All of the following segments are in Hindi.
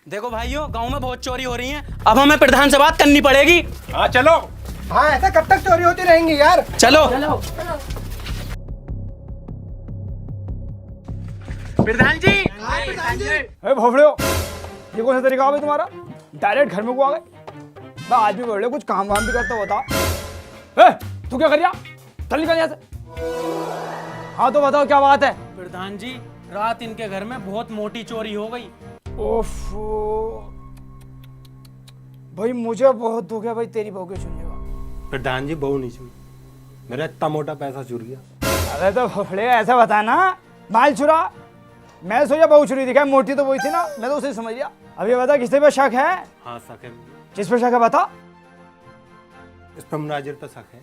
देखो भाइयों, गांव में बहुत चोरी हो रही है, अब हमें प्रधान से बात करनी पड़ेगी। हाँ चलो। हाँ, ऐसा कब तक चोरी होती रहेंगी यार। चलो। प्रधान जी। अरे भोफड़े हो, ये कौन सा तरीका है तुम्हारा? डायरेक्ट घर में को आ गए। मैं आदमी बोल रहे कुछ काम वाम भी करता होता। तू क्या कर रहा? चल निकल यहाँ से। हाँ तो बताओ क्या बात है? प्रधान जी, रात इनके घर में बहुत मोटी चोरी हो गई। ओफो भाई, मुझे बहुत दुख है भाई तेरी बहू के सुनने का। प्रधान जी बहू नहीं चुरी, मेरा इतना मोटा पैसा चुर गया। अरे तो भोफड़े ऐसा बता ना, माल चुरा। मैं सोचा बहू चुरी दिखा, मोटी तो वही थी ना, मैं तो उसे समझ गया। अब ये बता किससे पे शक है? हाँ शक है, किस पे शक है बता। इस पर मुनाजिर पर शक है।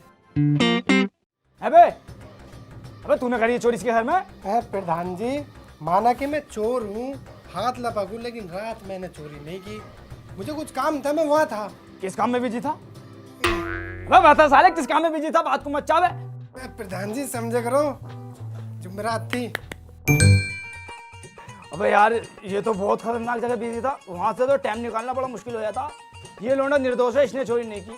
अबे अबे तूने करी है चोरी इसके घर में? प्रधान जी, माना कि मैं चोर हूँ, हाथ लपकूं, लेकिन रात मैंने चोरी नहीं की। मुझे कुछ काम था, मैं वहाँ था। किस काम में बिजी था? अबे बता साले, किस काम में बिजी था? बात को मत चावे। प्रधान जी समझे करो, जुमेरात थी। अबे यार, ये तो बहुत खतरनाक जगह बिजी था, वहां से तो टाइम निकालना बड़ा मुश्किल हो जाता। ये लौंडा निर्दोष है, इसने चोरी नहीं की,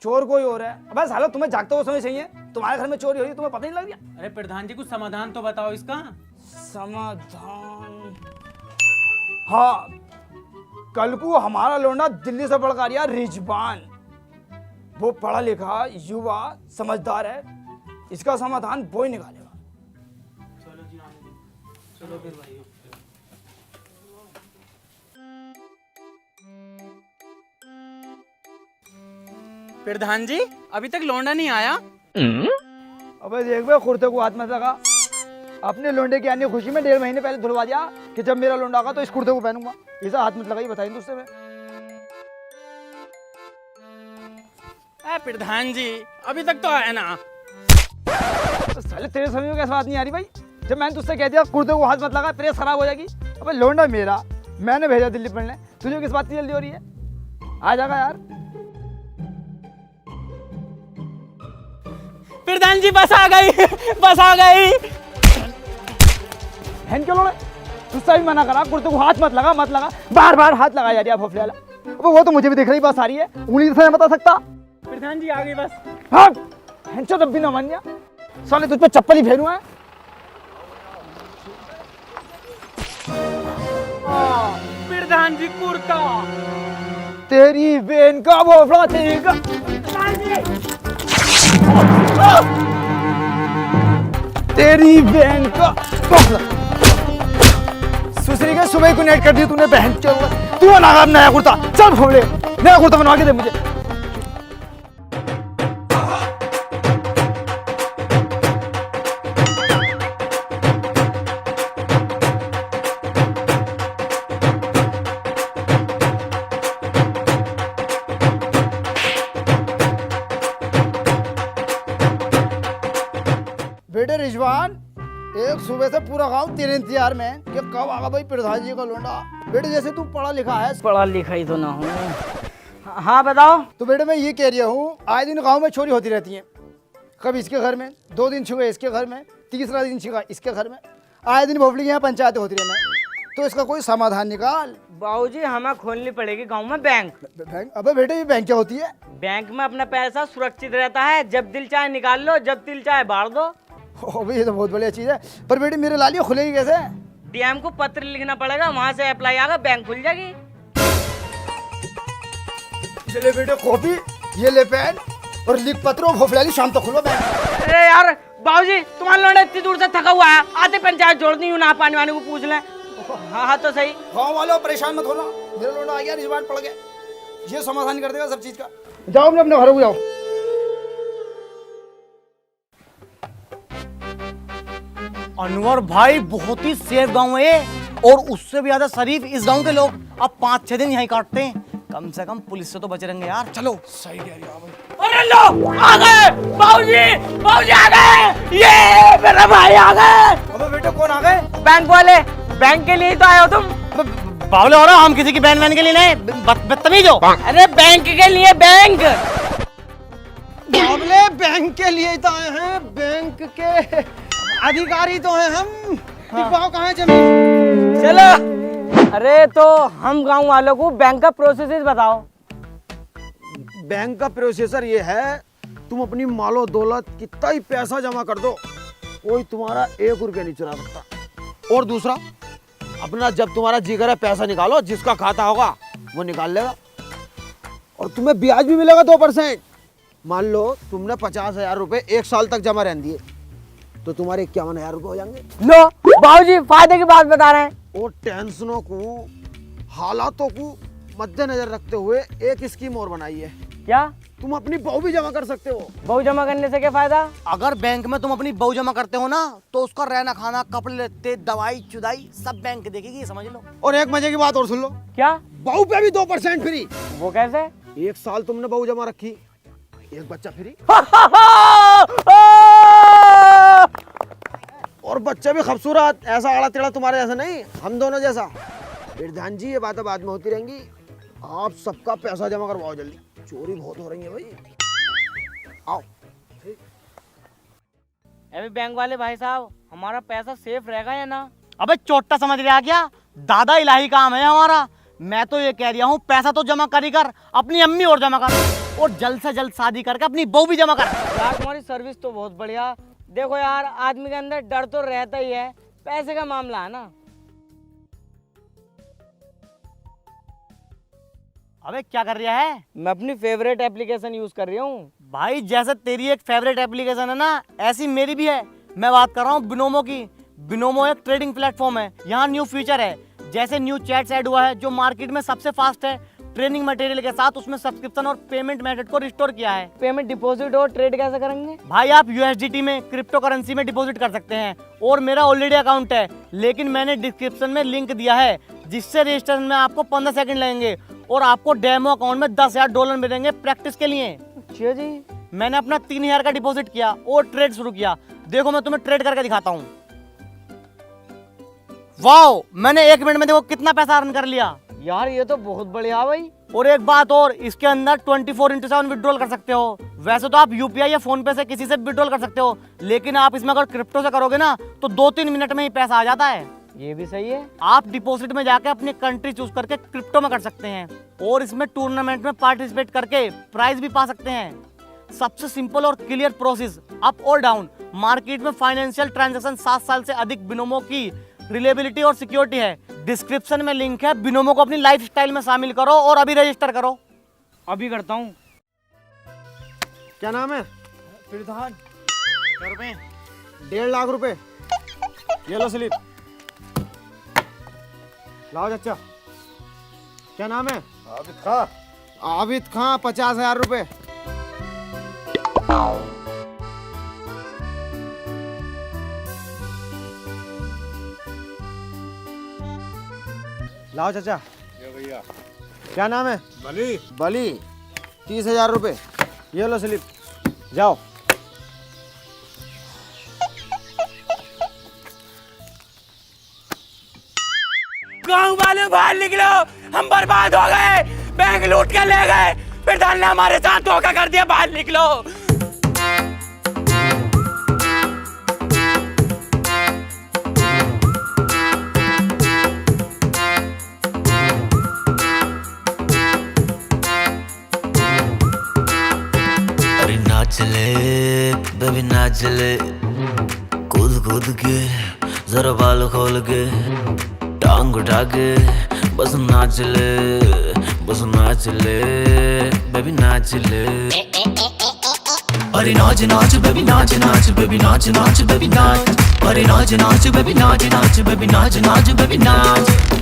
चोर कोई और है। अबे साला, तुम्हें जागते हुए समय चाहिए, तुम्हारे घर में चोरी हो रही, तुम्हें पता नहीं लग गया? अरे प्रधान जी, कुछ समाधान तो बताओ इसका। समाधान? हाँ, कल को हमारा लौंडा दिल्ली से पढ़कर आया रिजवान, वो पढ़ा लिखा युवा समझदार है, इसका समाधान वो ही निकालेगा। चलो जी, चलो फिर भाइयों। प्रधान जी, अभी तक लौंडा नहीं आया। अबे देख बे, कुर्ते को हाथ मत लगा। अपने लोंडे की आने खुशी में 1.5 महीने पहले धुलवा दिया कि जब मेरा लोंडा आगा तो इस कुर्ते को पहनूंगा। ऐसा हाथ मत लगाई, बताइए दोस्तों में। प्रधान जी, अभी तक तो आया ना। तो साले तेरे समझ में कैसे बात नहीं आ रही भाई? जब मैंने तुझसे कह दिया कुर्ते को हाथ मत लगा, प्रेस खराब हो जाएगी। अबे लोंडा मेरा, मैंने भेजा दिल्ली पढ़ने, तुझे किस बात की जल्दी हो रही है? आ जाएगा यार। प्रधान जी, बस आ गई, बस आ गई। हैन क्यों लोड़े? तुझसे भी मना करा, कुर्ते को हाथ मत लगा, मत लगा, बार बार हाथ लगा जा रही है भोफले वाला। अबे वो तो मुझे भी दिख रही, बस आ रही है, उंगली से नहीं बता सकता। प्रधान जी, आ गई बस। हाँ, हैंचो तब भी ना मान गया। साले तुझ पे चप्पल ही फेरूं है। प्रधान जी, कुर्ता। तेरी बहन का भोफड़ा, तेरी का। तेरी बहन का सुसरी के सुबह को नेट कर दी तूने, बहन चल। तू ना नया कुर्ता, चल फोड़े, नया कुर्ता बनवा के दे मुझे। बेटे रिजवान, एक सुबह से पूरा गांव तेरे इंतजार में कि कब आगा भाई प्रधान जी का लोंडा। बेटे जैसे तू पढ़ा लिखा है। पढ़ा लिखा ही तो ना हूँ। हाँ बताओ। तो बेटे मैं ये कह रहा हूँ, आए दिन गांव में चोरी होती रहती है। कभी इसके घर में, 2 दिन छुए इसके घर में, तीसरा दिन छिगा इसके घर में, आए दिन भोपली यहाँ पंचायतें होती रहना। तो इसका कोई समाधान निकाल। बाबूजी, हमें खोलनी पड़ेगी गांव में बैंक। बैंक? अबे बेटे ये बैंक क्या होती है? बैंक में अपना पैसा सुरक्षित रहता है, जब दिल चाहे निकाल लो, जब दिल चाहे बाढ़ दो। अबे ये तो बहुत बढ़िया चीज है, पर बेटे मेरे लालियो खुलेगी कैसे? डीएम को पत्र लिखना पड़ेगा, वहाँ से अप्लाई आगा, बैंक खुल जाएगी। ये ले बेटे कॉपी, ये ले पेन और लिख पत्र, भोपली शाम तक खुलो बैंक। अरे यार बाबूजी, तुम्हारा लौंडा इतनी दूर से थका हुआ है, आते पंचायत जोड़नी हूँ, ना पानी वाने को पूछ लें। हाँ हाँ तो सही। गाँव वालों परेशान मत होना, मेरा लोंडा आ गया, रिजवान पड़ गया, ये समाधान कर देगा सब चीज का। जाओ अपने घर को जाओ। अनवर भाई, बहुत ही सेफ गांव है, और उससे भी ज्यादा शरीफ इस गांव के लोग। अब 5-6 दिन यहीं काटते हैं, कम से कम पुलिस से तो बचे रहेंगे यार। चलो। सही कह रही हो। अरे लो, आ गए बाबूजी, बाबूजी आ गए, ये मेरा भाई आ गए। अबे बेटे कौन आ गए? बैंक वाले, बैंक के लिए ही तो आए हो तुम। बावले हो रहा, हम किसी की बहन बहन के लिए नहीं, बदतमीज हो। अरे बैंक के लिए, बैंक। बाबले, बैंक के लिए तो आए हैं, बैंक के अधिकारी तो हैं हम। दिखाओ कहाँ है जमीन। चलो अरे तो हम गांव वालों को बैंक का प्रोसेस बताओ। बैंक का प्रोसेसर ये है, तुम अपनी मालो दौलत कितना ही पैसा जमा कर दो, कोई तुम्हारा 1 रुपया नहीं चुरा सकता। और दूसरा, अपना जब तुम्हारा जी करे पैसा निकालो, जिसका खाता होगा वो निकाल लेगा, और तुम्हें ब्याज भी मिलेगा 2%। मान लो तुमने 50,000 रुपए 1 साल तक जमा रहने दिए, तो तुम्हारे 51,000 रुपए हो जाएंगे। लो बाबूजी फायदे की बात बता रहे हैं। और टेंशनों को, हालातों को मद्देनजर रखते हुए एक स्कीम और बनाई है। क्या? तुम अपनी बहू भी जमा कर सकते हो। बहू जमा करने से क्या फायदा? अगर बैंक में तुम अपनी बहू जमा करते हो ना, तो उसका रहना खाना, कपड़े लत्ते, दवाई चुदाई सब बैंक देखेगी, समझ लो। और एक मजे की बात और सुन लो, क्या? बहू पे भी 2% फ्री। वो कैसे? 1 साल तुमने बहू जमा रखी, 1 बच्चा फ्री। और बच्चे भी खूबसूरत, ऐसा आड़ा टेढ़ा तुम्हारे जैसा नहीं, हम दोनों जैसा। प्रधान जी, ये बातें बाद में होती रहेंगी, आप सबका पैसा जमा करवाओ जल्दी, चोरी बहुत हो रही है भाई। आओ। अभी बैंक वाले भाई साहब, हमारा पैसा सेफ रहेगा या ना? अबे चोट्टा समझ रहा क्या? दादा इलाही काम है हमारा। मैं तो ये कह रहा हूँ, पैसा तो जमा कर ही कर, अपनी अम्मी और जमा कर, और जल्द से जल्द शादी करके अपनी बहू भी जमा कर। यार तुम्हारी सर्विस तो बहुत बढ़िया। देखो यार, आदमी के अंदर डर तो रहता ही है, पैसे का मामला है ना। अबे क्या कर रहा है? मैं अपनी फेवरेट एप्लीकेशन यूज कर रही हूँ। भाई जैसे तेरी एक फेवरेट एप्लीकेशन है ना, ऐसी मेरी भी है। मैं बात कर रहा हूँ बिनोमो की। बिनोमो एक ट्रेडिंग प्लेटफॉर्म है। यहाँ न्यू फीचर है, जैसे न्यू चैट्स ऐड हुआ है जो मार्केट में सबसे फास्ट है। ट्रेनिंग मटेरियल के साथ उसमें सब्सक्रिप्शन और पेमेंट मेथड को रिस्टोर किया है। पेमेंट डिपॉजिट और ट्रेड कैसे करेंगे? भाई आप USDT में, क्रिप्टो करेंसी में डिपॉजिट कर सकते हैं। और मेरा ऑलरेडी अकाउंट है, लेकिन मैंने डिस्क्रिप्शन में लिंक दिया है, जिससे रजिस्ट्रेशन में आपको 15 सेकंड लगेंगे और आपको डेमो अकाउंट में $10,000 मिलेंगे प्रैक्टिस के लिए। अच्छा जी। मैंने अपना 3,000 का डिपॉजिट किया और ट्रेड शुरू किया। देखो मैं तुम्हें ट्रेड करके दिखाता हूँ। वाओ, मैंने 1 मिनट में देखो कितना पैसा अर्न कर लिया। यार ये तो बहुत बढ़िया भाई। और एक बात और, इसके अंदर 24/7 विड्रॉल कर सकते हो। वैसे तो आप UPI या फोन पे से किसी से विड्रॉल कर सकते हो, लेकिन आप इसमें अगर क्रिप्टो से करोगे ना, तो 2-3 मिनट में ही पैसा आ जाता है। ये भी सही है। आप डिपॉजिट में जाके अपनी कंट्री चूज करके क्रिप्टो में कर सकते हैं, और इसमें टूर्नामेंट में पार्टिसिपेट करके प्राइज भी पा सकते हैं। सबसे सिंपल और क्लियर प्रोसेस, अप और डाउन। मार्केट में फाइनेंशियल ट्रांजैक्शन 7 साल से अधिक बिनोमो की रिलेबिलिटी और सिक्योरिटी है। डिस्क्रिप्शन में लिंक है, बिनोमो को अपनी लाइफस्टाइल में शामिल करो और अभी रजिस्टर करो। अभी करता हूँ। क्या नाम है? प्रधान। क्या रुपए? 1.5 लाख रुपए। ये लो स्लिप। लाओ चाचा। क्या नाम है? आबिद खां। आबिद खां, 50,000 रुपए। लाओ चाचा। भैया। क्या नाम है? बली। बली, 30,000 रुपए। ये लो स्लिप, जाओ। गांव वाले बाहर निकलो, हम बर्बाद हो गए, बैंक लूट के ले गए, प्रधान ने हमारे साथ धोखा कर दिया, बाहर निकलो। अरे नाच ले बेबी नाच ले, कूद कूद के जरा बाल खोल के, टांग उठा के बस नाच ले, बस नाच ले बेबी नाच ले। अरे नाच नाच बेबी नाच नाच बेबी नाच नाच बेबी नाच। अरे नाच नाच बेबी नाच नाच बेबी नाच नाच बेबी नाच।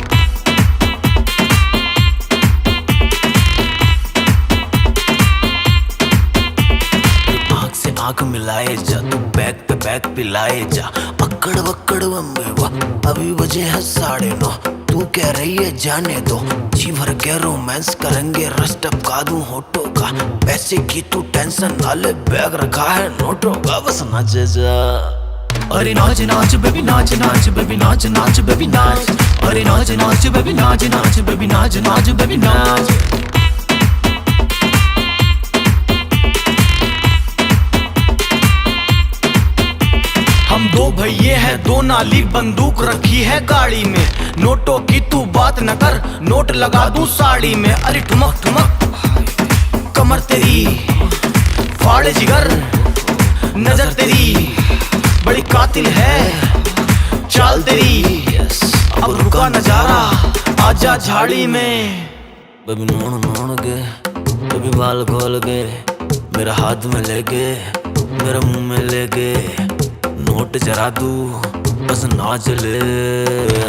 आंख मिलाए जा, तू बैक पे बैक पिलाए जा, अक्कड़ वक्कड़ बम्बे वाह, अभी बजे है 9:30। तू कह रही है जाने दो, जी भर के रोमांस करेंगे, रस टपका दूं होठों का, पैसे की तू टेंशन ना ले, बैग रखा है नोटों का, बस नाच जा। अरे नाच नाच बेबी नाच नाच बेबी नाच नाच बेबी नाच। अरे नाच नाच बेबी नाच नाच बेबी नाच नाच बेबी नाच। हम दो भैये है, दो नाली बंदूक रखी है गाड़ी में। नोटों की तू बात न कर, नोट लगा दूं साड़ी में। अरे ठुमक ठुमक कमर तेरी, फाड़े जिगर, नजर तेरी बड़ी कातिल है, चाल तेरी। अब रुका नजारा, आजा झाड़ी में। बेबी नोन नोन के, बेबी बाल खोल के, मेरा हाथ में लेके, मेरा मुंह में लेके, नोट जरा दू बस नाच ले।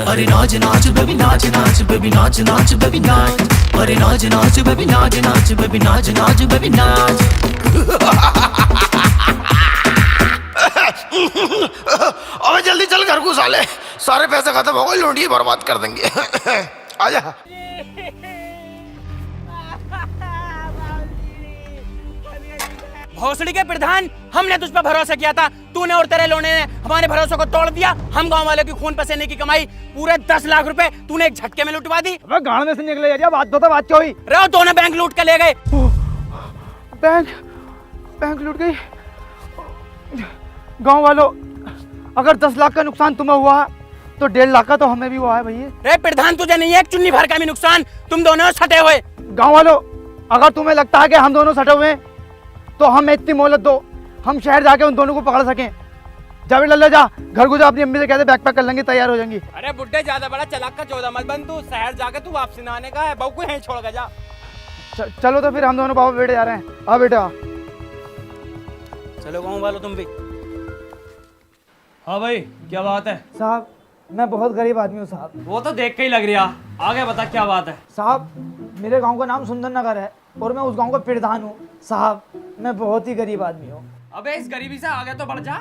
अरे नाच नाच बेबी नाच नाच, बेबी नाच नाच बेबी नाच। अरे नाच नाच बेबी नाच नाच, बेबी नाच नाच बेबी नाच। अबे जल्दी चल घर को साले, सारे पैसे खत्म हो गए, लौंडिये बर्बाद कर देंगे। आजा। भोसड़ी के प्रधान, हमने तुझ पर भरोसा किया था, तूने और तेरे लोने ने हमारे भरोसे को तोड़ दिया। हम गांव वालों की खून पसीने की कमाई पूरे 10 लाख रुपए तूने एक झटके में लुटवा दी। अबे गाड़ में से निकले यार, बात तो बात क्या हुई? रहो, दोनों बैंक लूट के ले गए। बैंक लूट गई। गांव वालों, अगर 10 लाख का नुकसान तुम्हें हुआ है तो 1.5 लाख का तो हमें भी हुआ है भैया। रे प्रधान, तुझे नहीं है एक चुन्नी भर का भी नुकसान, तुम दोनों सटे हुए। गांव वालों, अगर तुम्हें लगता है कि हम दोनों सटे हुए हैं तो हमें इतनी मोहलत दो, हम शहर जाके उन दोनों को पकड़ सकें। जावेद लल्ला, जा घर को जा, अपनी अम्मी से कहते बैग पैक कर लेंगे, तैयार हो जाएंगी। अरे बुड्ढे, ज्यादा बड़ा चलाक का चौदह मत बन, तू शहर जाके तू वापसी ना आने का है, बहू को यहीं छोड़ के जा। चलो तो फिर हम दोनों बाबा बेटे जा रहे हैं। आ बेटा, चलो गाँव वालों तुम भी। हाँ भाई, क्या बात है? साहब मैं बहुत गरीब आदमी हूँ साहब। वो तो देख के ही लग रहा। आगे बता क्या बात है? साहब मेरे गांव का नाम सुंदर नगर है और मैं उस गांव का प्रधान हूँ। साहब मैं बहुत ही गरीब आदमी हूँ। अबे इस गरीबी से आगे तो बढ़ जा।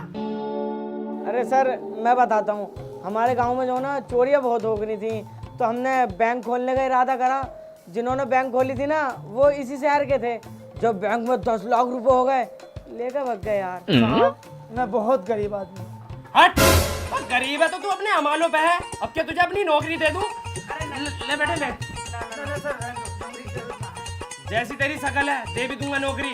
अरे सर, मैं बताता हूँ, हमारे गांव में जो ना चोरियाँ बहुत हो गई थी, तो हमने बैंक खोलने का इरादा करा। जिन्होंने बैंक खोली थी ना वो इसी शहर के थे। जब बैंक में 10 लाख रुपए हो गए, लेकर भाग गए यार। साहब मैं बहुत गरीब आदमी हूँ। हट, और गरीब है तो तू अपने अमालों पे है। अब क्या तुझे अपनी नौकरी दे दूं? ले बेटे ले। जैसी तेरी शकल है दे भी दूंगा नौकरी।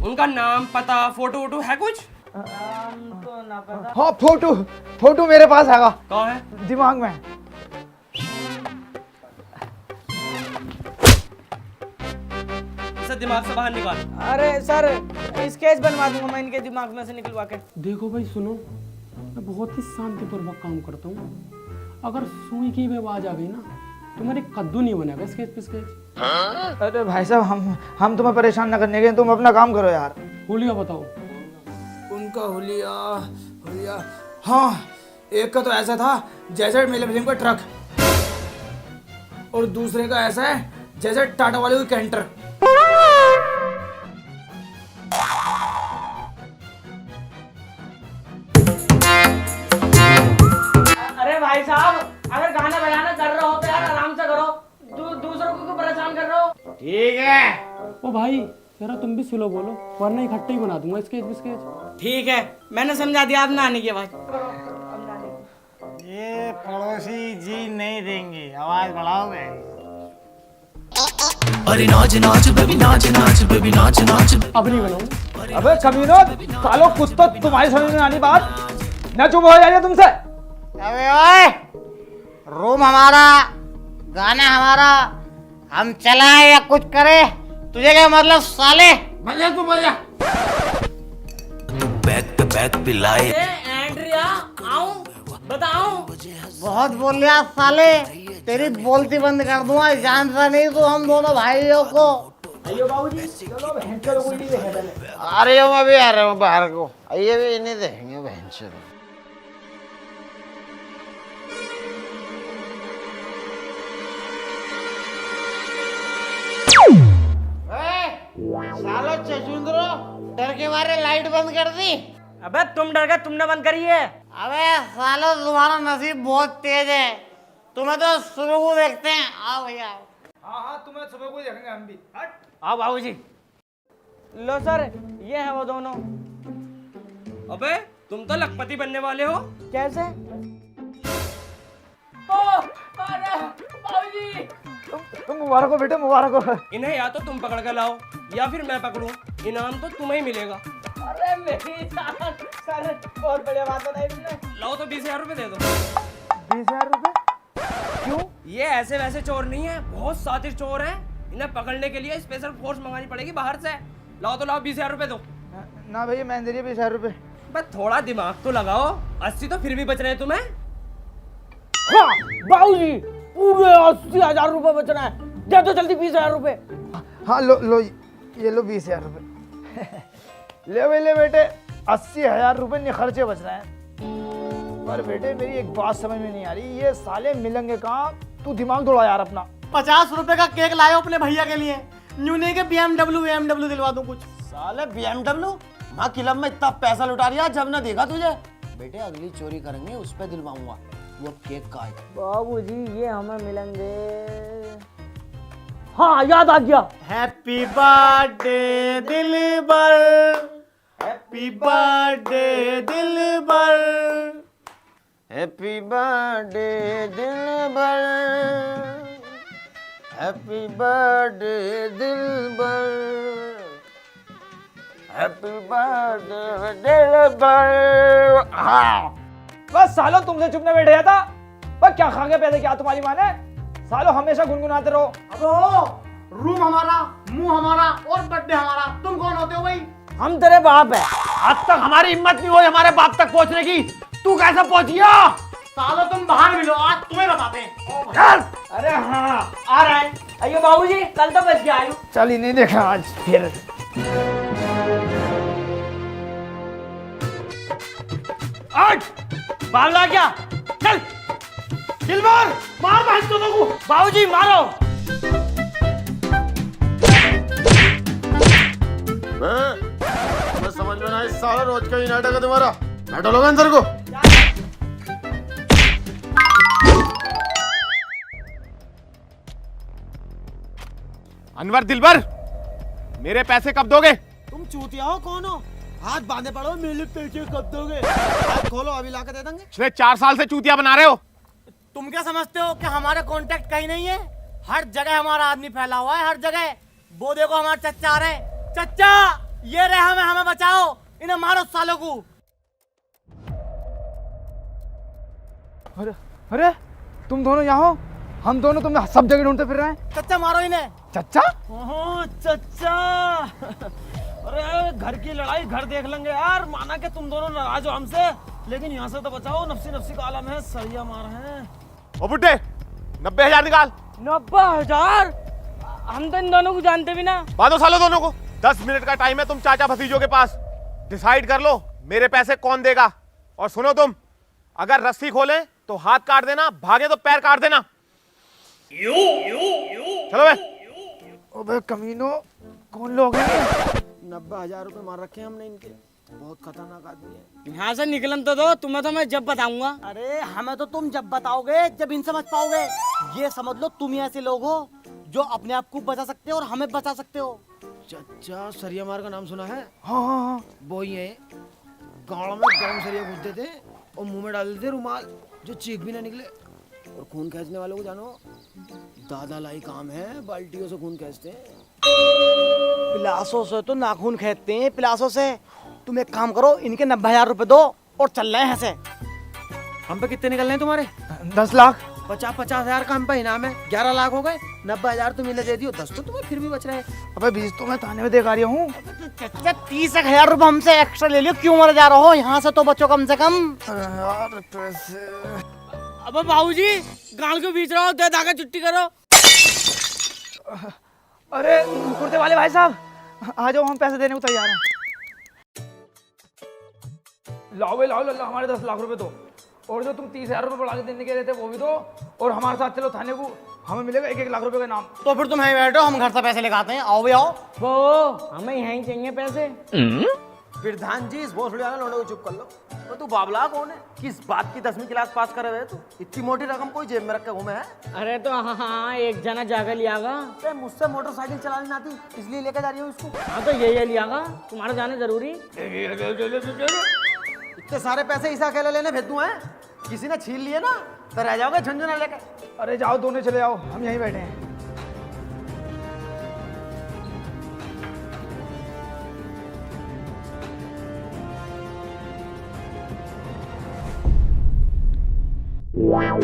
उनका नाम, पता, फोटो वोटो है कुछ? तो ना पता। हाँ फोटो मेरे पास है। कहाँ है? दिमाग में। इसे दिमाग से बाहर निकाल। अरे सर, स्केच बनवा दूंगा मैं इनके दिमाग में से निकलवा के। देखो भाई सुनो, मैं बहुत ही शांतिपूर्वक काम करता हूँ। अगर सुई की भी आवाज आ गई ना तो मेरे कद्दू नहीं बनेगा स्केच पे स्केच। अरे भाई साहब हम तुम्हें परेशान न करने के, तुम अपना काम करो यार। हुलिया बताओ। उनका हुलिया हाँ, एक का तो ऐसा था जैसे मेले में का ट्रक, और दूसरे का ऐसा है जैसे टाटा वाले की कैंटर। अरे भाई साहब, अगर गाना बजाना कर रहे हो तो यार आराम से करो, दूसरों को क्यों परेशान कर रहे हो? ठीक है। ओ भाई जरा तुम भी स्लो बोलो, वरना इकट्ठे ही बना दूंगा स्केच बिस्केच। ठीक है, मैंने समझा दिया, आप ना आने की आवाज। ये पड़ोसी जी नहीं देंगे, आवाज बढ़ाओगे? अरे नाच नाच बेबी नाच नाच, बेबी नाच नाच। अब नहीं बनाऊं। अबे कमीनो, सालो कुछ तो तुम्हारी समझ में आनी बात ना, चुप हो जाइए तुमसे। अबे ओए, रूम हमारा, गाना हमारा, हम चलाए या कुछ करे, तुझे क्या मतलब साले? भैया तू भैया तू बैक पे बैक पिलाए। एंड्रिया, आऊं बताऊं? बहुत बोल लिया साले, तेरी बोलती बंद कर दूंगा। जानता नहीं तू हम दोनों भाइयों को? अयो बाबूजी, चलो बहन चलो कोई नहीं देखेगा पहले। आ रही हूँ मैं भी, आ रहा हूँ बाहर को। ये भी इन्हें देखेंगे बहन से। सालो चचुंदरो, डर के मारे लाइट बंद कर दी। अबे तुम डर गए, तुमने बंद करी है। अबे सालो तुम्हारा नसीब बहुत तेज है, तुम्हें तो सुबह को देखते हैं। आओ भैया। हाँ तुम्हें सुबह को देखेंगे हम भी। आओ बाबूजी। लो सर, ये है वो दोनों। अबे तुम तो लखपति बनने वाले हो। कैसे? अरे बाबूजी, तुम मुबारक हो बेटे, मुबारक हो। इन्हें या तो तुम पकड़ कर लाओ या फिर मैं पकड़ूं, इनाम तो तुम्हें ही मिलेगा। अरे मेरी जान सर, बहुत बढ़िया बात बताई तुमने। लो तो 20,000 रुपए दे दो। 20,000 रुपए? क्यों? ये ऐसे वैसे चोर नहीं है, बहुत शातिर चोर हैं। इन्हें पकड़ने के लिए स्पेशल फोर्स मंगानी पड़ेगी बाहर से। लाओ तो लाओ, 20,000 रुपए दो। ना भैया, मैं दे रही 20,000 रुपए। बस थोड़ा दिमाग तो लगाओ, 80 तो फिर भी बच रहे हैं तुम्हें। हाँ बाबूजी, पूरे 80,000 रुपए बच रहे हैं, दे दो जल्दी 20,000 रुपए। हाँ लो ये लो 20,000 रुपए। ले बेटे, 80,000 रुपए निखर्चे बच रहे हैं। पर बेटे मेरी एक बात समझ में नहीं आ रही, ये साले मिलेंगे कहाँ? तू दिमाग दौड़ा यार अपना। 50 रुपए का केक लाए अपने भैया के लिए, यूं नहीं कि BMW दिलवा दूं कुछ। साले BMW माँ क्लब में इतना पैसा लुटा रिया, जब ना देखा तुझे। बेटे अगली चोरी करेंगे उस पे दिलवाऊंगा, वो केक का है। बाबूजी ये हमें मिलेंगे। हाँ याद आ गया। हैप्पी बर्थडे दिलबर, हैप्पी बर्थडे दिलबर, हैप्पी बर्थडे दिलबर, हैप्पी बर्थडे दिलबर, हैप्पी बर्थडे दिलबर। हाँ बस सालो तुमसे चुप न बैठ था। बस क्या खा के पैसे क्या तुम्हारी माँ ने? सालो हमेशा गुनगुनाते रहो। अब रूम हमारा, मुंह हमारा और बर्थडे हमारा। तुम कौन होते हो भाई? हम तेरे बाप है। आज तक हमारी हिम्मत नहीं हुई हमारे बाप तक पहुंचने की, तू कैसे पहुंचिया? सालो तुम बाहर मिलो, आज तुम्हें बताते हैं। अरे हाँ आ रहा है। अयो बाबूजी, कल तो बच गया। आयु चल ही नहीं देखा आज फिर। बावला क्या? चल दिलबर, मार बहन दोनों को। बाबूजी मारो। मैं समझ में ना, इस सारा रोज का ही नाटक है तुम्हारा। बैठो लोग अंदर को। अनवर, दिलबर, मेरे पैसे कब दोगे? तुम चूतिया हो, कौन हो? हाथ बांधे पड़ो, मेरे पैसे कब दोगे? हाथ खोलो, अभी लाके दे देंगे। पिछले 4 साल से चूतिया बना रहे हो। तुम क्या समझते हो कि हमारे कांटेक्ट कहीं नहीं है? हर जगह हमारा आदमी फैला हुआ है, हर जगह। वो देखो हमारे चच्चा आ रहे हैं। चच्चा ये रहे, हमें बचाओ, इन्हें मारो सालों को। अरे तुम दोनों यहाँ हो? हम दोनों तुम्हें सब जगह ढूंढते फिर रहे हैं। चच्चा मारो इन्हें। चच्चा? ओह चच्चा, अरे घर की लड़ाई घर देख लेंगे यार। माना कि तुम दोनों नाराज हो हमसे, लेकिन यहाँ से तो बचाओ, नफसी नफसी का आलम है, सरिया मार है। ओ बुड्ढे, 90,000 निकाल। 90,000? हम तो इन दोनों को जानते भी ना। बांधो सालों दोनों को। 10 मिनट का टाइम है तुम चाचा भतीजों के पास। डिसाइड कर लो मेरे पैसे कौन देगा। और सुनो तुम, अगर रस्सी खोले तो हाथ काट देना, भागे तो पैर काट देना। चलो बे। ओबे कमीनो, कौन लोग हैं? 90,000 रुपए मार रखे हैं हमने इनके। बहुत खतरनाक आदमी है। यहाँ से निकलन तो दो, तुम्हें तो मैं जब बताऊंगा। अरे हमें तो तुम जब बताओगे, जब इनसे बच पाओगे। ये समझ लो तुम ही ऐसे लोग हो जो अपने आप को बचा सकते हो और हमें बचा सकते हो। चच्चा सरिया मार का नाम सुना है? हाँ। वो ही है, गाँव में गर्म सरिया घुसते थे और मुंह में डाल देते रुमाल, जो चीख भी ना निकले। और खून खींचने वालों को जानो, दादा लाई काम है, बाल्टियों से खून खींचते हैं। पिलासों से तो नाखून खींचते हैं, पिलासों से। तुम एक काम करो, इनके 90,000 रुपए दो और चल रहे हैं ऐसे। हम पे कितने निकलने हैं तुम्हारे? 10 लाख। 50,000 का हम पे इनाम है, 11 लाख हो गए। 90,000 तुम इन्हें दे दियो, 10 तो तुम्हें फिर भी बच रहे हैं। अबे 20 तो मैं थाने में देख आ रही हूँ। चच्चा 30,000 रुपए हमसे एक्स्ट्रा ले लियो, क्यों मर जा रहे हो? यहाँ से तो बचो कम से कम। यार पैसे। अब बाबूजी गाल को बीच रहा हो, दे धागा छुट्टी करो। अरे कुर्ते वाले भाई साहब, आ जाओ, हम पैसे देने को तैयार हैं। लाओ भाई, लाओ हमारे 10 लाख रुपए दो। और जो तुम 30,000 रुपए बढ़ा के देने के रहे थे वो भी दो। और हमारे साथ चलो थाने को, हमें मिलेगा 1-1 लाख रुपए का इनाम। तो फिर तुम यहीं बैठो, हम घर से पैसे लेके आते हैं। आओ भी आओ। वो हमें यहीं चाहिए पैसे। प्रधान जी, इस भोसड़ी वाले लोगों को चुप कर लो। तो तू बाबला कौन है? किस बात की 10वीं क्लास पास करे हुए तू? इतनी मोटी रकम कोई जेब में रख के घूमे है? अरे तो हाँ, एक जना जाकर लियागा। मुझसे मोटरसाइकिल चलानी ना आती, इसलिए लेकर जा रही हूँ इसको। हाँ तो ये लियागा, तुम्हारा जाने जरूरी। इतने सारे पैसे इस अकेले लेने भेज दूं हैं? किसी ने छीन लिए ना तो रह जाओगे झंझना लेके। अरे जाओ, दोनों चले जाओ, हम यहीं बैठे हैं। हाँ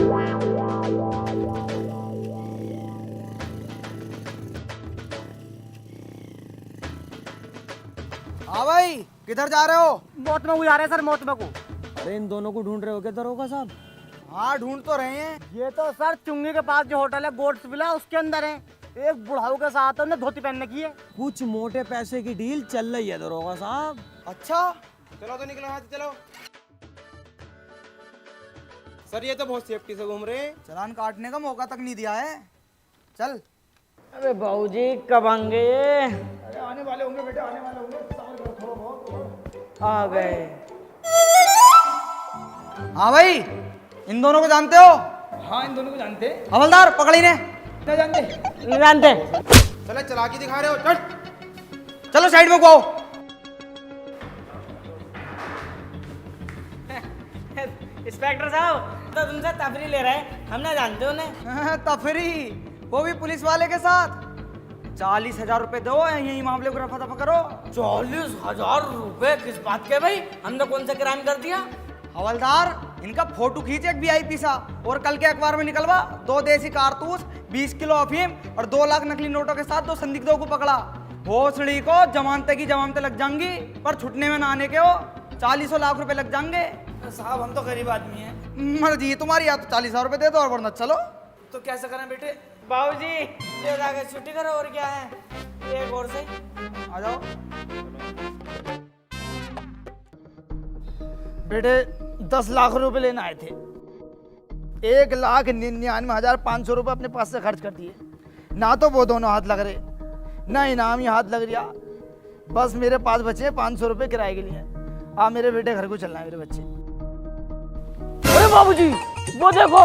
भाई, किधर जा रहे हो? मौत में जा रहे हैं सर, मौत में को। अरे इन दोनों को ढूंढ रहे हो क्या दरोगा साहब? हाँ, ढूंढ तो रहे हैं। ये तो सर चुंगी के पास जो होटल है गोड्स विला, उसके अंदर है। एक बुढ़ाऊ के साथ उन्हें धोती पहनने की है। कुछ मोटे पैसे की डील चल रही है दरोगा साहब। अच्छा, चलो तो निकलो यहाँ से, चलो। सर ये तो बहुत सेफ्टी से घूम रहे हैं। चालान काटने का मौका तक नहीं दिया है। चल। अरे बाबूजी कब आएंगे ये? आने वाले होंगे बेटे, आने वाले होंगे, सब्र करो थोड़ा बहुत। आ गए। हाँ भाई, इन दोनों को जानते हो? हाँ, इन दोनों को जानते। हवलदार पकड़ी ने। क्या जानते? नहीं जानते। चलो चलाकी दिखा रहे हो, चल। चलो साइड में को आओ। इंस्पेक्टर साहब तो तुमसे तफरी ले रहे हैं, हम ना जानते उन्हें। तफरी, वो भी पुलिस वाले के साथ। 40,000 रुपए दो, यही मामले को रफा दफा करो। 40,000 रुपए किस बात के भाई? हमने कौन सा क्राइम कर दिया? हवलदार, इनका फोटो खींच एक VIP सा और कल के अखबार में निकलवा। 2 देसी कारतूस, 20 किलो अफीम और 2 लाख नकली नोटों के साथ 2 संदिग्धों को पकड़ा। भोसड़ी को जमानते की जमानतें लग जाएंगी, पर छुटने में ना आने के हो 40 लाख रुपए लग जाएंगे। साहब हम तो गरीब आदमी हैं। मर्जी तुम्हारी, या तो 40,000 रुपए दे दो और वरना चलो। तो कैसे करें बेटे? बाबूजी ये जाके छुट्टी करो, और क्या है? एक और से आ जाओ। बेटे 10 लाख रुपए लेने आए थे। 1,99,500 रुपए अपने पास से खर्च कर दिए। ना तो वो दोनों हाथ लग रहे, ना इनाम ही हाथ लग रहा। बस मेरे पास बचे हैं 500 रुपए किराए के लिए। आप मेरे बेटे घर को चलना है, मेरे बच्चे। अरे बाबूजी वो देखो,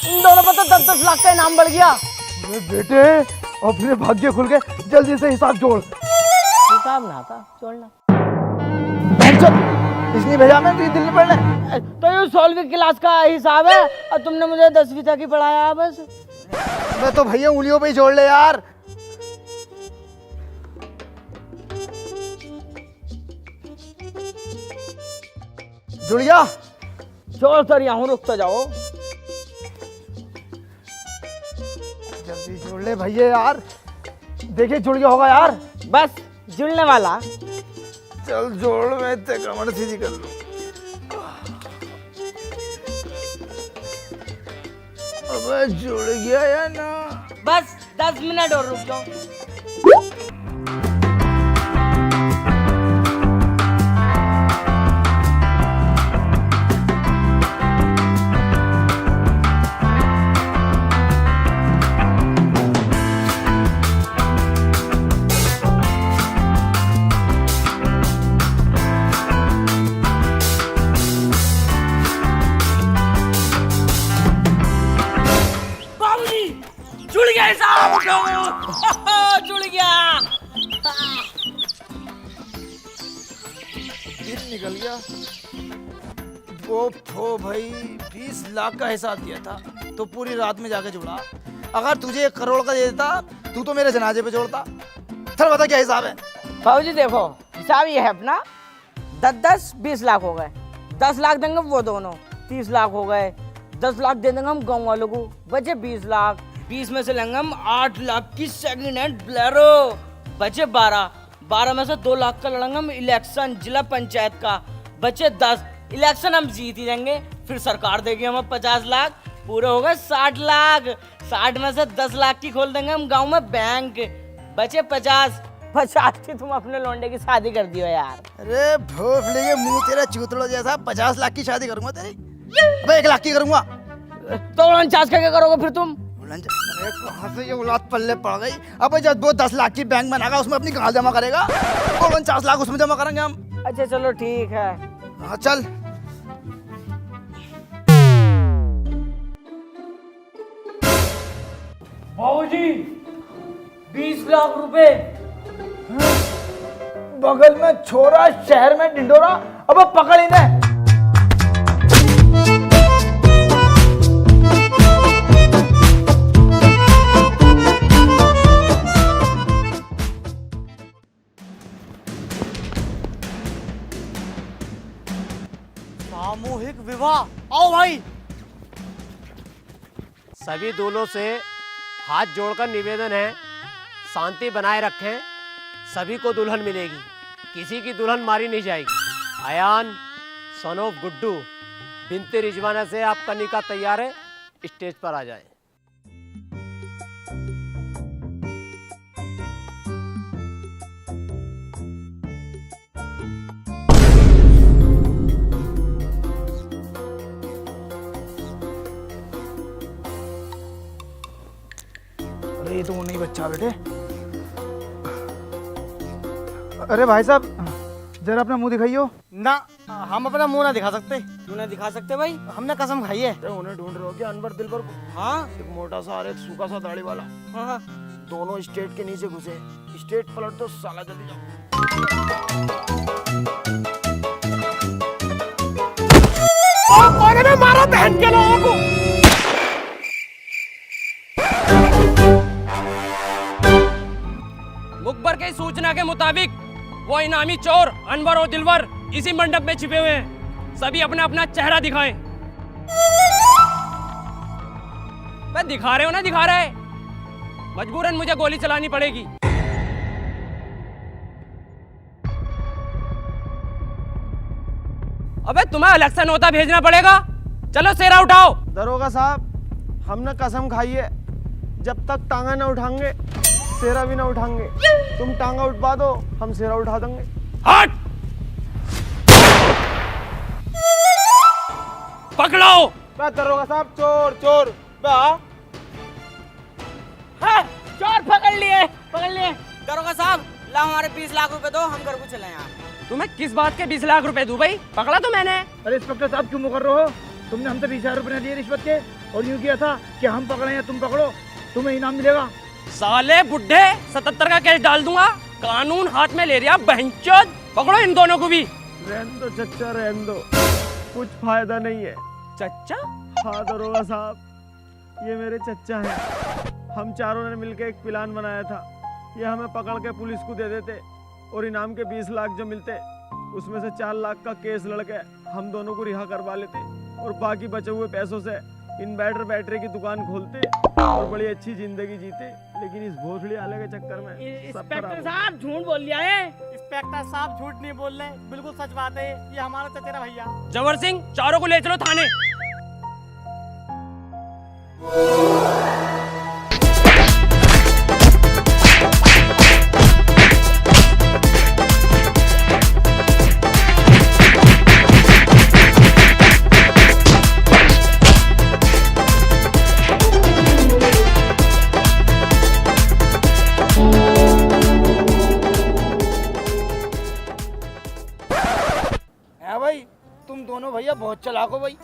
इन दोनों पर तो 10-10 लाख का इनाम बढ़ गया। अरे बेटे अपने भाग्य खुल गए, जल्दी से हिसाब जोड़। हिसाब ना था छोड़ना। इसने भेजा मैं तुझे दिल्ली पढ़ने। तो ये 16वीं क्लास का हिसाब है और तुमने मुझे 10वीं तक ही पढ़ाया बस। मैं तो भैया उंगलियों पे ही जोड़ ले यार। जुड़ गया? जोड़ कर यहाँ रुक तो जाओ। जल्दी जोड़ ले भैया यार, देखिए जुड़ गया होगा यार। बस जुड़ने वाला। चल जोड़, मैं ते कमर सीधी कर लूं। अबे जुड़ गया या ना? बस 10 मिनट और रुक जाओ। जुड़ गया हिसाब, जुड़ गया। दिन निकल गया। वो भाई 20 लाख का हिसाब दिया था तो पूरी रात में जाके जुड़ा। अगर तुझे 1 करोड़ का दे देता तू तो मेरे जनाजे पे जोड़ता। चल बता क्या हिसाब है? बाबूजी देखो हिसाब ये है अपना, 10-10 20 लाख हो गए। 10 लाख देंगे वो दोनों, 30 लाख हो गए। 10 लाख दे देंगे हम गाँव वालों को, बचे 20 लाख। 20 में से लेंगे हम 8 लाख की सेकंड हैंड ब्लेरो, बचे 12 में से 2 लाख का लड़ेंगे हम इलेक्शन जिला पंचायत का, बचे 10। इलेक्शन हम जीत ही जाएंगे, फिर सरकार देगी हमें 50 लाख, पूरे हो गए 60 लाख। 60 में से 10 लाख की खोल देंगे हम गांव में बैंक, बचे 50 की तुम अपने लौंडे की शादी कर दियो यार। अरे भोसड़ी के मुंह तेरा चूतड़ो जैसा। 50 लाख की शादी करूंगा तेरी? 1 लाख की करूंगा। तो 49 का क्या करोगे फिर तुम? अरे कहाँ से ये औलाद पल्ले पड़ गई। अब जब वो 10 लाख की बैंक बनाएगा उसमें अपनी गाल जमा करेगा, 49 लाख उसमें जमा करेंगे हम। अच्छा चलो ठीक है। हाँ चल। बाबूजी 20 लाख रुपए। बगल में छोरा, शहर में ढिंडोरा। अब पकड़ इन्हें। सामूहिक विवाह, आओ भाई। सभी दूल्हों से हाथ जोड़कर निवेदन है, शांति बनाए रखें। सभी को दुल्हन मिलेगी, किसी की दुल्हन मारी नहीं जाएगी। अयान, सन ऑफ गुड्डू, बिनते रिजवाना से आपका निकाह तैयार है, स्टेज पर आ जाए। अरे ये तो वो नहीं बच्चा बेटे। अरे भाई साहब, जरा अपना मुंह दिखाइयो। ना, हम अपना मुंह ना दिखा सकते। क्यों नहीं दिखा सकते भाई? हमने कसम खाई है। उन्हें ढूंढ रहे हो क्या अनवर दिलबर को? हाँ एक मोटा सा और एक सूखा सा दाढ़ी वाला, हाँ। दोनों स्टेट के नीचे घुसे। स्टेट पलट दो साला, जल्दी जाओ। मारा बहन के लोगों को। मुखबर की सूचना के मुताबिक वो इनामी चोर अनवर और दिलवर इसी मंडप में छिपे हुए हैं। सभी अपना अपना चेहरा दिखाएं। मैं दिखा रहे हो ना, दिखा रहे, मजबूरन मुझे गोली चलानी पड़ेगी। अबे तुम्हें अलग से नोटा भेजना पड़ेगा। चलो सेरा उठाओ। दरोगा साहब, हमने कसम खाई है, जब तक टांगा ना उठाएंगे सेरा भी ना उठाएंगे। तुम टांगा उठवा दो, हम सेरा उठा देंगे। हट! पकड़ो। दरोगा साहब, चोर चोर। हाँ, चोर पकड़ लिए, पकड़ लिए। दरोगा साहब, ला हमारे 20 लाख रुपए दो, हम घर को चले यहाँ। तुम्हें किस बात के 20 लाख रुपए दूं भाई? पकड़ा तो मैंने। अरे इंस्पेक्टर साहब, क्यों मुकर रहे हो? तुमने हमसे 20,000 रुपए दिए रिश्वत के, और यूं किया था कि हम पकड़े या तुम पकड़ो, तुम्हें इनाम मिलेगा। साले बुड्ढे, 77 का केस डाल दूंगा। कानून हाथ में ले रिया बहनचोद। पकड़ो इन दोनों को भी। रहने दो चच्चा, रहने दो, कुछ फायदा नहीं है। चच्चा? हाँ दरोगा साहब, ये मेरे चच्चा हैं। हम चारों ने मिलकर एक प्लान बनाया था। ये हमें पकड़ के पुलिस को दे देते और इनाम के 20 लाख जो मिलते, उसमें से 4 लाख का केस लड़के हम दोनों को रिहा करवा लेते, और बाकी बचे हुए पैसों से इन्वर्टर बैटरी की दुकान खोलते और बड़ी अच्छी जिंदगी जीते। लेकिन इस भोसड़ी आले के चक्कर में इंस्पेक्टर साहब झूठ बोल लिया है। इंस्पेक्टर साहब झूठ नहीं बोल रहे, बिल्कुल सच बात है। ये हमारा चचेरा भैया। जवर सिंह, चारों को ले चलो थाने। भाई, तुम दोनों भैया बहुत चालाक हो भाई।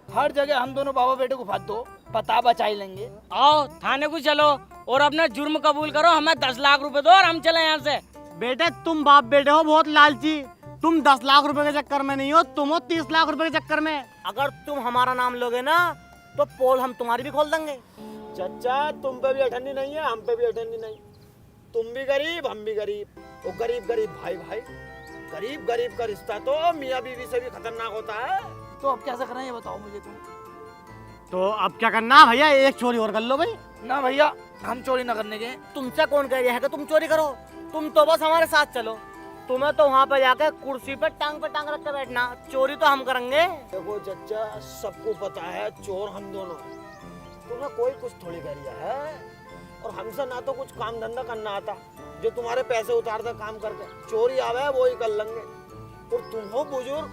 हर जगह हम दोनों बाबा बेटे को फाद दो, पता बचा ही लेंगे। आओ थाने को चलो और अपना जुर्म कबूल करो। हमें 10 लाख रुपए दो और हम चले यहाँ से। बेटे, तुम बाप बेटे हो बहुत लालची। तुम 10 लाख रुपए के चक्कर में नहीं हो, तुम हो 30 लाख रुपए के चक्कर में। अगर तुम हमारा नाम लोगे ना, तो पोल हम तुम्हारी भी खोल देंगे। चच्चा, तुम पे भी अठन्नी नहीं है, हम पे भी अठन्नी नहीं। तुम भी गरीब, हम भी गरीब। वो गरीब गरीब भाई भाई, गरीब गरीब का रिश्ता तो मियाँ बीवी से भी खतरनाक होता है। तो अब कैसे करना है ये बताओ मुझे तुम। तो अब क्या करना भैया? एक चोरी और कर लो भाई। ना भैया, हम चोरी ना करने के। तुमसे कौन कह रहा है कि तुम चोरी करो? तुम तो बस हमारे साथ चलो। तुम्हें तो वहाँ पे जाकर कुर्सी पे टांग रख के बैठना, चोरी तो हम करेंगे। देखो चच्चा, सबको पता है चोर हम दोनों हैं। तुम्हें कोई कुछ थोड़ी कर रिया है, और हमसे ना तो कुछ काम धंधा करना आता, जो तुम्हारे पैसे उतारते काम करके। चोरी आवे वो ही कर लेंगे। और तुम हो बुजुर्ग,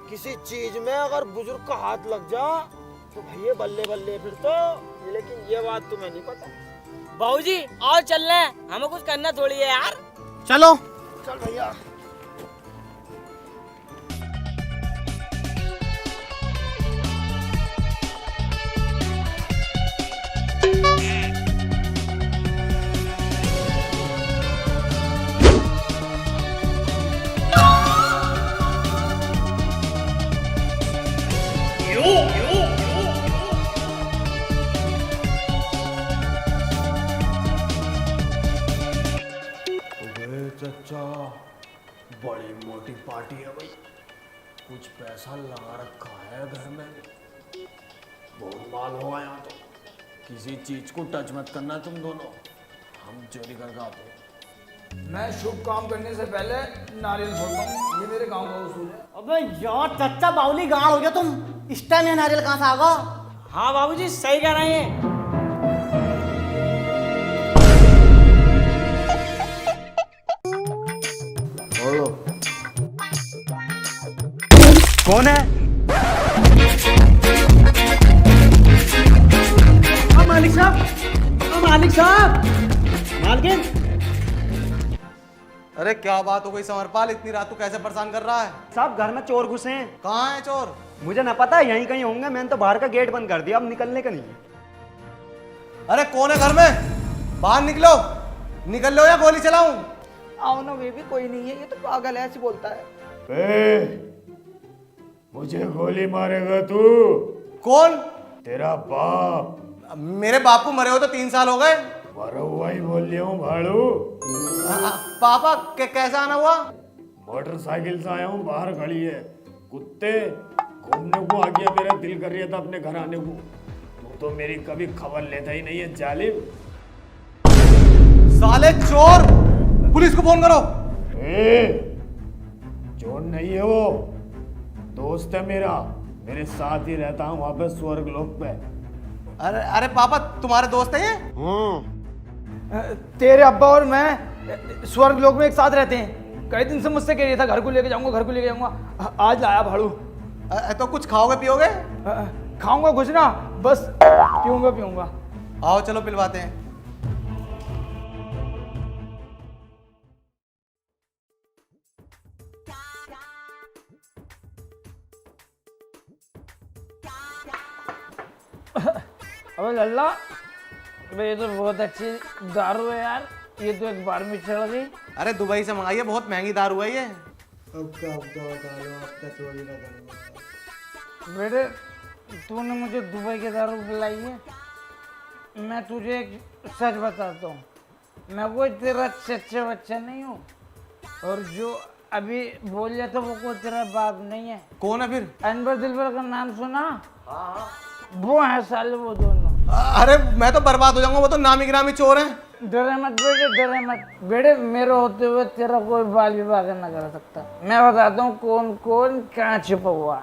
किसी चीज में अगर बुजुर्ग का हाथ लग जा तो भैया बल्ले बल्ले फिर तो। लेकिन ये बात तुम्हें नहीं पता। बाबूजी आओ चल रहे हैं, हमें कुछ करना थोड़ी है यार। चलो चल भैया। चच्चा, बड़ी मोटी पार्टी है भाई। कुछ पैसा लगा रखा है घर में, बहुत माल होगा यहाँ तो। किसी चीज को टच मत करना तुम दोनों, हम चोरी करके आते हैं। मैं शुभ काम करने से पहले नारियल फोड़ता हूँ, ये मेरे गांव का उसूल है। अबे यार चच्चा बाउली गाड़ हो गया तुम, इस टाइम ये नारियल कहाँ से आ गया? हाँ बाबूजी सही कह रहे हैं। कौन है? मालिक साहब, मालिक साहब, मालकिन। अरे क्या बात हो गई समरपाल, इतनी रात को कैसे परेशान कर रहा है? साहब घर में चोर घुसे हैं। कहाँ है चोर? मुझे ना पता, यहीं कहीं होंगे, मैंने तो बाहर का गेट बंद कर दिया, अब निकलने का नहीं है। अरे कौन है घर में? बाहर निकलो, निकल लो या गोली चलाऊं? आओ ना बेबी, कोई नहीं है, ये तो पागल है, ऐसे बोलता है। मुझे गोली मारेगा तू? कौन? तेरा बाप। मेरे बाप को मरे हो तो 3 साल हो गए। मरा हुआ ही बोल लिया हूँ भाड़ू। पापा कैसा आना हुआ? मोटरसाइकिल से आया हूँ, बाहर खड़ी है। कुत्ते घूमने को आ गया, मेरा दिल कर रहा था अपने घर आने को। तू तो मेरी कभी खबर लेता ही नहीं है जालिम। साले चोर, पुलिस को फोन करो। चोर नहीं है वो, दोस्त है मेरा, मेरे साथ ही रहता हूँ वहां पे स्वर्ग लोक पे। अरे अरे पापा तुम्हारे दोस्त है ये? तेरे अब्बा और मैं स्वर्ग लोक में एक साथ रहते हैं। कई दिन से मुझसे कह रहा था घर को लेके जाऊंगा, घर को लेके जाऊंगा, आज लाया भाड़ू। तो कुछ खाओगे पियोगे? खाऊंगा कुछ ना, बस पीऊंगा। आओ चलो पिलवाते हैं। अबे लल्ला, ये तो बहुत अच्छी दारू है यार, ये तो एक बार में चढ़ गई। अरे दुबई से मंगाई है, बहुत महंगी दारू है ये। अब क्या बता लो, आपका चोरी ना करूँगा। बेटे तूने मुझे दुबई की दारू पिलाई है, मैं तुझे एक सच बताता हूँ, मैं कोई तेरा चच्चा बच्चा नहीं हूँ, और जो अभी बोल लिया था वो कोई तेरा बाप नहीं है। कौन है फिर? अनवर दिलबर का नाम सुना? वो है साले वो दोनों। अरे मैं तो बर्बाद हो जाऊंगा, वो तो नामी गिरामी चोर हैं। डरे मत बेटे, डरे मत बेटे, मेरे होते हुए तेरा कोई बाल विवाह ना कर सकता। मैं बताता हूँ कौन कौन कहाँ छिपा हुआ।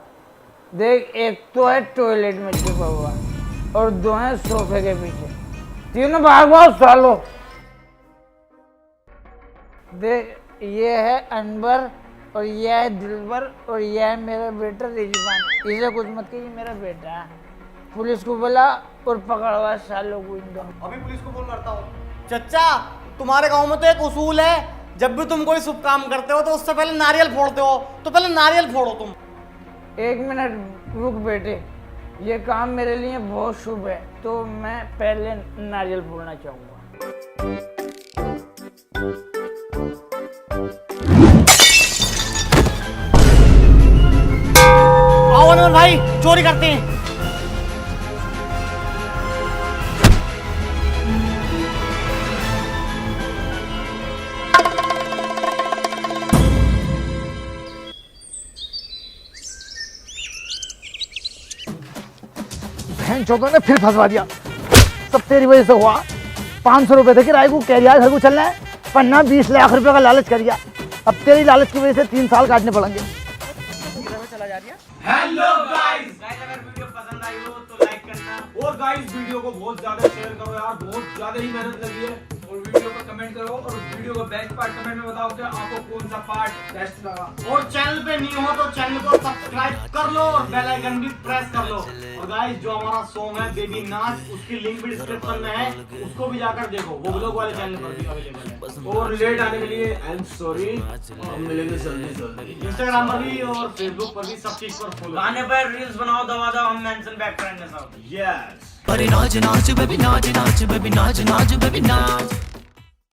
देख, एक तो है टॉयलेट में छिपा हुआ, और 2 है सोफे के पीछे, 3 भागो सालो। देख, ये है अनवर, और ये है दिलबर, और ये है मेरा बेटा रिजवान। इसे कुछ मत कहिए, मेरा बेटा है। पुलिस को बुला और पकड़वा सालों को इन दोनों। अभी पुलिस को फोन करता हूँ। चच्चा तुम्हारे गांव में तो एक उसूल है, जब भी तुम कोई शुभ काम करते हो तो उससे पहले नारियल फोड़ते हो, तो पहले नारियल फोड़ो तुम। 1 मिनट रुक बेटे, ये काम मेरे लिए बहुत शुभ है, तो मैं पहले नारियल फोड़ना चाहूँगा। आओ अनवर भाई, चोरी करते हैं। चौधरी ने फिर फंसवा दिया, सब तेरी वजह से हुआ। 500 रुपए थे किराए को, कह रहा घर को चलना है, पन्ना 20 लाख रुपए का लालच कर दिया। अब तेरी लालच की वजह से 3 साल काटने पड़ेंगे। हेलो गाइस, अगर वीडियो पसंद आई हो तो लाइक करना, और गाइस वीडियो को बहुत ज्यादा शेयर करो यार, बहुत ज्यादा ही मेहनत लगी है। और वीडियो को कमेंट करो, और वीडियो का बेस्ट पार्ट कमेंट में बताओ कि आपको कौन सा पार्ट बेस्ट लगा। और चैनल पे न्यू हो तो चैनल को सब्सक्राइब कर लो, और बेल आइकन भी प्रेस कर लो। और गाइस जो हमारा सॉन्ग है बेबी नाच, उसकी लिंक भी डिस्क्रिप्शन में है, उसको भी जाकर देखो, वो ब्लॉग वाले चैनल पर भी अवेलेबल है। और लेट आने के लिए आई एम सॉरी, हम मिलेंगे जल्दी। इंस्टाग्राम पर भी और फेसबुक पर भी सब चीज पर फॉलो। गाने पर रील्स बनाओ, दबा दो, हम मेंशन बैक करेंगे सब। यस। अरे नाच नाच बेबी नाच नाच बेबी नाच नाच बेबी नाच